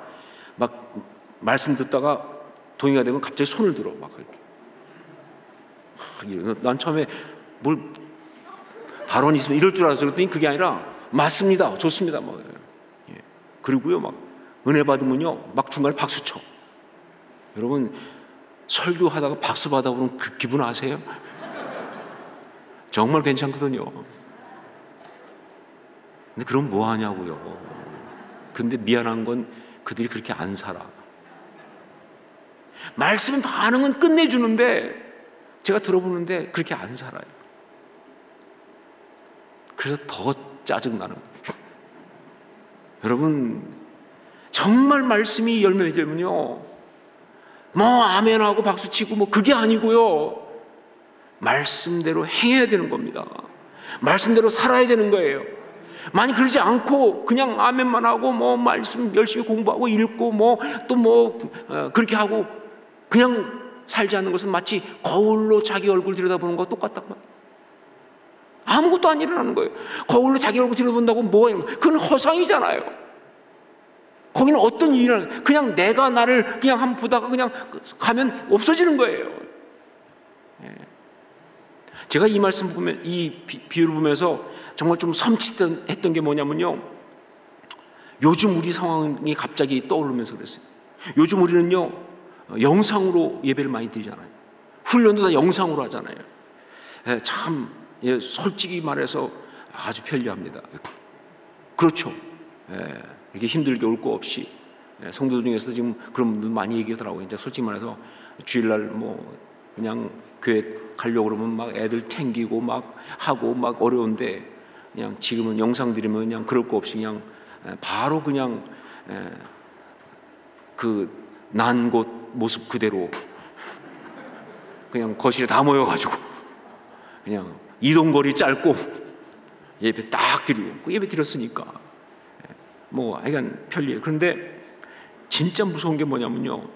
막 말씀 듣다가 동의가 되면 갑자기 손을 들어 막 이렇게. 난 처음에 뭘 발언이 있으면 이럴 줄 알았어요. 그랬더니 그게 아니라 맞습니다, 좋습니다 뭐. 그리고요 막 은혜 받으면요 막 중간에 박수 쳐. 여러분 설교하다가 박수 받아보는 그 기분 아세요? 정말 괜찮거든요. 근데 그럼 뭐 하냐고요. 근데 미안한 건 그들이 그렇게 안 살아. 말씀의 반응은 끝내주는데 제가 들어보는데 그렇게 안 살아요. 그래서 더 짜증나는 거예요. 여러분 정말 말씀이 열매 맺으면요 뭐 아멘하고 박수치고 뭐 그게 아니고요, 말씀대로 행해야 되는 겁니다. 말씀대로 살아야 되는 거예요. 만약 그러지 않고 그냥 아멘만 하고 뭐 말씀 열심히 공부하고 읽고 뭐 또 그렇게 하고 그냥 살지 않는 것은 마치 거울로 자기 얼굴 들여다보는 것과 똑같단 말이에요. 아무것도 안 일어나는 거예요. 거울로 자기 얼굴 들여다본다고 뭐예요? 그건 허상이잖아요. 거기는 어떤 일이 일어나요? 그냥 내가 나를 그냥 한번 보다가 그냥 가면 없어지는 거예요. 제가 이 말씀 보면, 이 비유를 보면서 정말 좀 섬찟했던 게 뭐냐면요, 요즘 우리 상황이 갑자기 떠오르면서 그랬어요. 요즘 우리는요 영상으로 예배를 많이 드리잖아요. 훈련도 다 영상으로 하잖아요. 참 솔직히 말해서 아주 편리합니다. 그렇죠. 이렇게 힘들게 올 거 없이. 성도들 중에서 지금 그런 분들 많이 얘기하더라고요. 이제 솔직히 말해서 주일날 뭐 그냥 교회 가려고 그러면 막 애들 챙기고 막 하고 막 어려운데, 그냥 지금은 영상 드리면 그냥 그럴 거 없이 그냥 바로 그냥 그 난 곳 모습 그대로 그냥 거실에 다 모여가지고 그냥 이동거리 짧고 예배 딱 드리고, 그 예배 드렸으니까 뭐 하여간 편리해요. 그런데 진짜 무서운 게 뭐냐면요,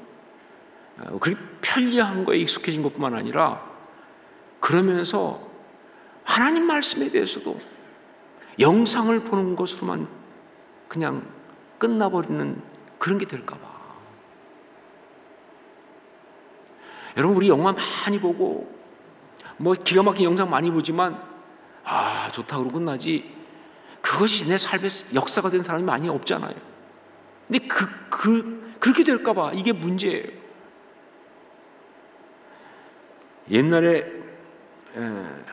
그렇게 편리한 거에 익숙해진 것뿐만 아니라 그러면서 하나님 말씀에 대해서도 영상을 보는 것으로만 그냥 끝나버리는 그런 게 될까 봐. 여러분, 우리 영화 많이 보고 뭐 기가 막힌 영상 많이 보지만 아 좋다 그러고 끝나지, 그것이 내 삶의 역사가 된 사람이 많이 없잖아요. 근데 그렇게 될까 봐 이게 문제예요. 옛날에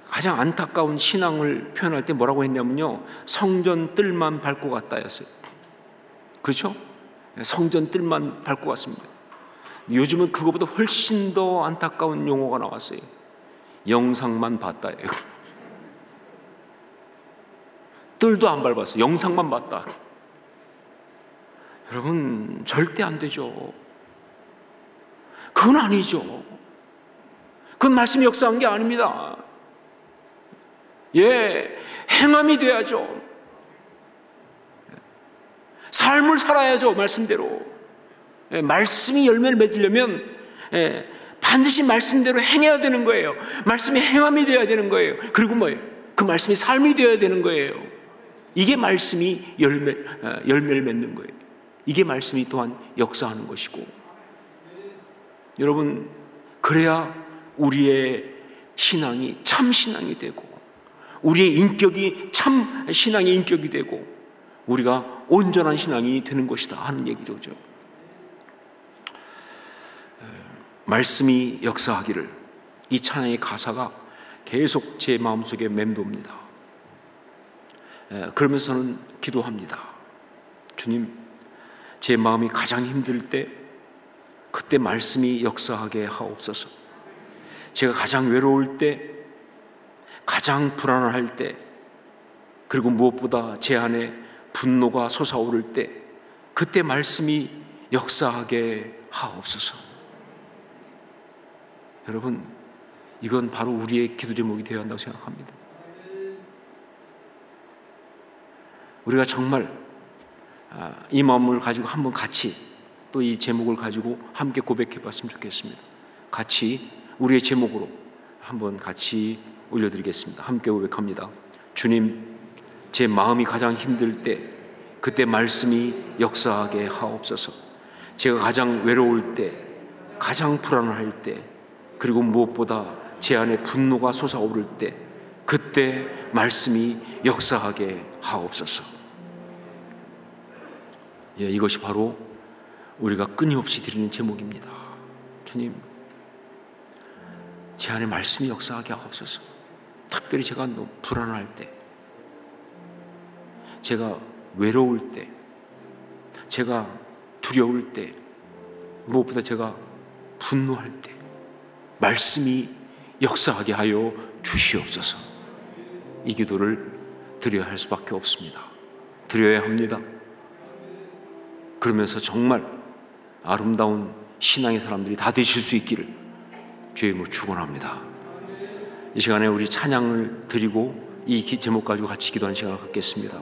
가장 안타까운 신앙을 표현할 때 뭐라고 했냐면요, 성전 뜰만 밟고 갔다였어요. 그렇죠? 성전 뜰만 밟고 갔습니다. 요즘은 그거보다 훨씬 더 안타까운 용어가 나왔어요. 영상만 봤다예요. 뜰도 안 밟았어요. 영상만 봤다. 여러분, 절대 안 되죠. 그건 아니죠. 그건 말씀이 역사한 게 아닙니다. 예, 행함이 돼야죠. 삶을 살아야죠. 말씀대로. 예, 말씀이 열매를 맺으려면 반드시 말씀대로 행해야 되는 거예요. 말씀이 행함이 되어야 되는 거예요. 그리고 뭐예요? 그 말씀이 삶이 되어야 되는 거예요. 이게 말씀이 열매를 맺는 거예요. 이게 말씀이 또한 역사하는 것이고, 여러분, 그래야 우리의 신앙이 참 신앙이 되고, 우리의 인격이 참 신앙의 인격이 되고, 우리가 온전한 신앙이 되는 것이다 하는 얘기죠. 그죠? 말씀이 역사하기를, 이 찬양의 가사가 계속 제 마음속에 맴돕니다. 그러면서 저는 기도합니다. 주님, 제 마음이 가장 힘들 때 그때 말씀이 역사하게 하옵소서. 제가 가장 외로울 때, 가장 불안할 때, 그리고 무엇보다 제 안에 분노가 솟아오를 때 그때 말씀이 역사하게 하옵소서. 여러분, 이건 바로 우리의 기도 제목이 되어야 한다고 생각합니다. 우리가 정말 이 마음을 가지고 한번 같이 또 이 제목을 가지고 함께 고백해 봤으면 좋겠습니다. 같이 우리의 제목으로 한번 같이 올려드리겠습니다. 함께 고백합니다. 주님, 제 마음이 가장 힘들 때 그때 말씀이 역사하게 하옵소서. 제가 가장 외로울 때, 가장 불안할 때, 그리고 무엇보다 제 안에 분노가 솟아오를 때 그때 말씀이 역사하게 하옵소서. 예, 이것이 바로 우리가 끊임없이 드리는 제목입니다. 주님, 제 안에 말씀이 역사하게 하옵소서. 특별히 제가 너무 불안할 때, 제가 외로울 때, 제가 두려울 때, 무엇보다 제가 분노할 때 말씀이 역사하게 하여 주시옵소서. 이 기도를 드려야 할 수밖에 없습니다. 드려야 합니다. 그러면서 정말 아름다운 신앙의 사람들이 다 되실 수 있기를 주의 이름으로 축원합니다. 이 시간에 우리 찬양을 드리고 이 제목 가지고 같이 기도하는 시간을 갖겠습니다.